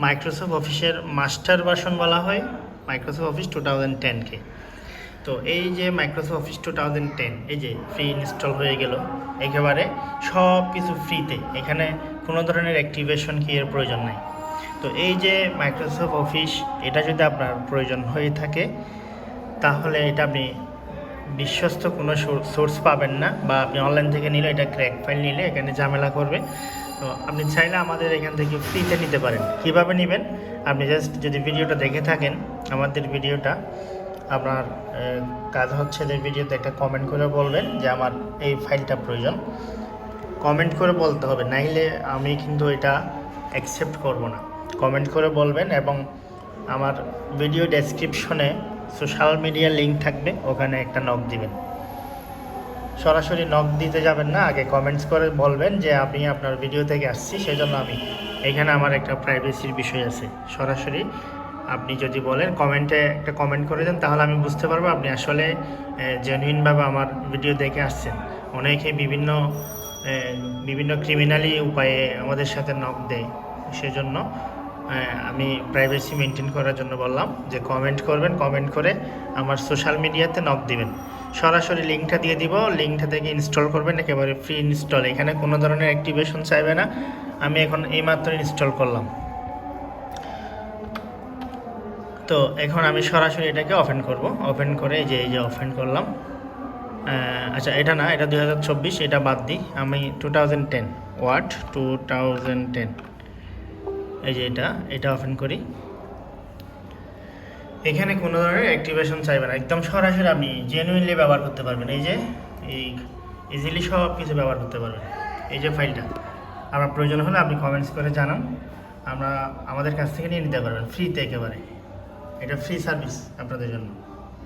Microsoft অফিসের master version বলা হয় মাইক্রোসফট অফিস 2010-কে। তো এই যে মাইক্রোসফট অফিস 2010 এই যে ফ্রি ইনস্টল হয়ে গেল, একেবারে সব কিছু ফ্রিতে, এখানে কোনো ধরনের অ্যাক্টিভেশন কি এর প্রয়োজন নাই। তো এই যে মাইক্রোসফট অফিস, এটা যদি আপনার প্রয়োজন হয়ে থাকে তাহলে এটা আপনি বিশ্বস্ত কোনো সোর্স পাবেন না, বা আপনি অনলাইন থেকে নিলে এটা ক্র্যাক ফাইল নিলে এখানে ঝামেলা করবে। তো আপনি চাইলে আমাদের এখান থেকে ফ্রিতে নিতে পারেন। কীভাবে নেবেন, আপনি জাস্ট যদি ভিডিওটা দেখে থাকেন, আমাদের ভিডিওটা, আপনার কাজ হচ্ছে যে ভিডিওতে একটা কমেন্ট করে বলবেন যে আমার এই ফাইলটা প্রয়োজন। কমেন্ট করে বলতে হবে, নাইলে আমি কিন্তু এটা অ্যাকসেপ্ট করব না। কমেন্ট করে বলবেন, এবং আমার ভিডিও ডেসক্রিপশনে সোশ্যাল মিডিয়া লিঙ্ক থাকবে, ওখানে একটা নক দিবেন। সরাসরি নক দিতে যাবেন না, আগে কমেন্টস করে বলবেন যে আমি আপনার ভিডিও থেকে আসছি, সেই জন্য আমি এখানে আমার একটা প্রাইভেসির বিষয় আছে। সরাসরি আপনি যদি বলেন, কমেন্টে একটা কমেন্ট করে দেন, তাহলে আমি বুঝতে পারবো আপনি আসলে জেনুইনভাবে আমার ভিডিও দেখে আসছেন। অনেকে বিভিন্ন ক্রিমিনালি উপায়ে আমাদের সাথে নক দেয়, সেজন্য আমি প্রাইভেসি মেনটেন করার জন্য বললাম যে কমেন্ট করবেন, কমেন্ট করে আমার সোশ্যাল মিডিয়াতে নক দিবেন। সরাসরি লিঙ্কটা দিয়ে দিব, লিঙ্কটা থেকে ইনস্টল করবেন, একেবারে ফ্রি ইনস্টল, এখানে কোনো ধরনের অ্যাক্টিভেশন চাইবে না। আমি এখন এইমাত্র ইনস্টল করলাম। তো এখন আমি সরাসরি এটাকে ওপেন করব, ওপেন করে এই যে ওপেন করলাম। আচ্ছা, এটা না, এটা 2024, এটা বাদ দিই, আমি 2010 ওয়ার্ড 2010, এই যে এটা ওপেন করি। এখানে কোনো ধরনের অ্যাক্টিভেশন চাইবে না, একদম সরাসরি আপনি জেনুইনলি ব্যবহার করতে পারবেন। এই যে ইজিলি সব কিছু ব্যবহার করতে পারবেন। এই যে ফাইলটা আপনার প্রয়োজন হলে আপনি কমেন্টস করে জানান, আমাদের কাছ থেকে নিয়ে নিতে পারবেন ফ্রিতে একেবারে। এটা ফ্রি সার্ভিস আপনাদের জন্য।